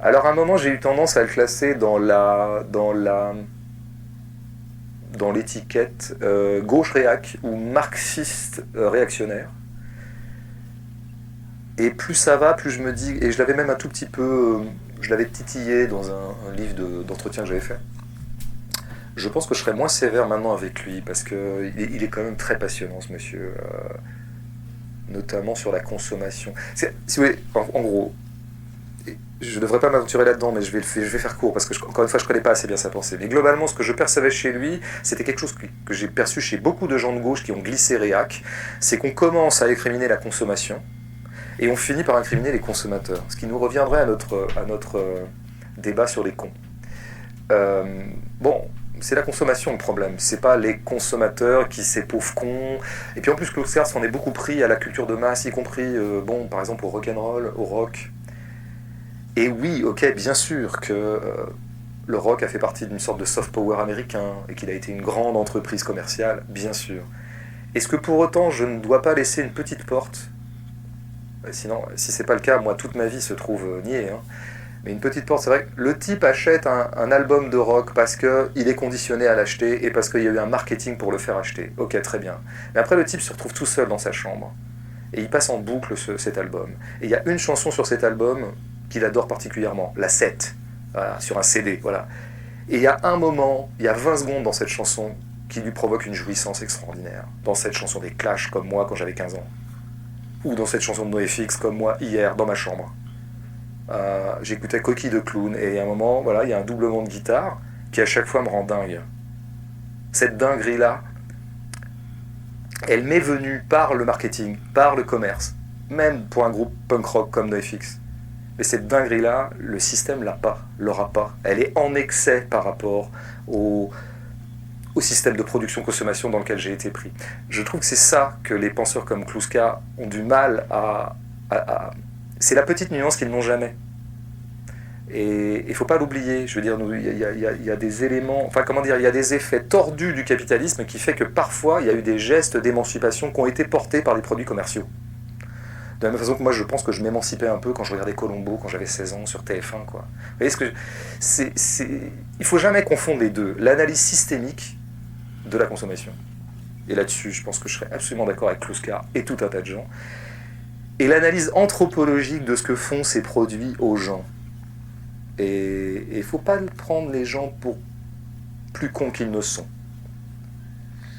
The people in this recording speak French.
Alors à un moment, j'ai eu tendance à le classer dans l'étiquette gauche réac ou marxiste réactionnaire. Et plus ça va, plus je me dis, et je l'avais même un tout petit peu, je l'avais titillé dans un livre d'entretien que j'avais fait. Je pense que je serais moins sévère maintenant avec lui parce que il est quand même très passionnant ce monsieur, notamment sur la consommation. Si vous voulez, en gros, je ne devrais pas m'aventurer là-dedans, mais je vais faire court parce que, encore une fois, je ne connais pas assez bien sa pensée. Mais globalement, ce que je percevais chez lui, c'était quelque chose que j'ai perçu chez beaucoup de gens de gauche qui ont glissé réac, c'est qu'on commence à incriminer la consommation et on finit par incriminer les consommateurs. Ce qui nous reviendrait à notre débat sur les cons. Euh, bon, c'est la consommation le problème, c'est pas les consommateurs qui ces pauvres cons. Et puis en plus, Klaus s'en est beaucoup pris à la culture de masse, y compris, bon, par exemple au rock'n'roll, au rock. Et oui, ok, bien sûr que le rock a fait partie d'une sorte de soft power américain et qu'il a été une grande entreprise commerciale, bien sûr. Est-ce que pour autant je ne dois pas laisser une petite porte? Sinon, si c'est pas le cas, moi toute ma vie se trouve niée. Hein. Mais une petite porte, c'est vrai que le type achète un album de rock parce qu'il est conditionné à l'acheter et parce qu'il y a eu un marketing pour le faire acheter. Ok, très bien. Mais après, le type se retrouve tout seul dans sa chambre. Et il passe en boucle cet album. Et il y a une chanson sur cet album qu'il adore particulièrement, la 7, voilà, sur un CD. Voilà. Et il y a un moment, il y a 20 secondes dans cette chanson qui lui provoque une jouissance extraordinaire. Dans cette chanson des Clash, comme moi quand j'avais 15 ans. Ou dans cette chanson de NoFX, comme moi hier, dans ma chambre. J'écoutais Coquille de Clown et à un moment, voilà, il y a un doublement de guitare qui à chaque fois me rend dingue. Cette dinguerie-là, elle m'est venue par le marketing, par le commerce, même pour un groupe punk rock comme NoFX. Mais cette dinguerie-là, le système l'aura pas. Elle est en excès par rapport au système de production-consommation dans lequel j'ai été pris. Je trouve que c'est ça que les penseurs comme Kluska ont du mal à. C'est la petite nuance qu'ils n'ont jamais. Et il ne faut pas l'oublier. Je veux dire, il y a des éléments, enfin comment dire, il y a des effets tordus du capitalisme qui fait que parfois il y a eu des gestes d'émancipation qui ont été portés par les produits commerciaux. De la même façon que moi je pense que je m'émancipais un peu quand je regardais Colombo quand j'avais 16 ans sur TF1. Quoi. Vous voyez ce que il ne faut jamais confondre les deux. L'analyse systémique de la consommation. Et là-dessus, je pense que je serais absolument d'accord avec Kluska et tout un tas de gens. Et l'analyse anthropologique de ce que font ces produits aux gens. Et il ne faut pas prendre les gens pour plus cons qu'ils ne sont.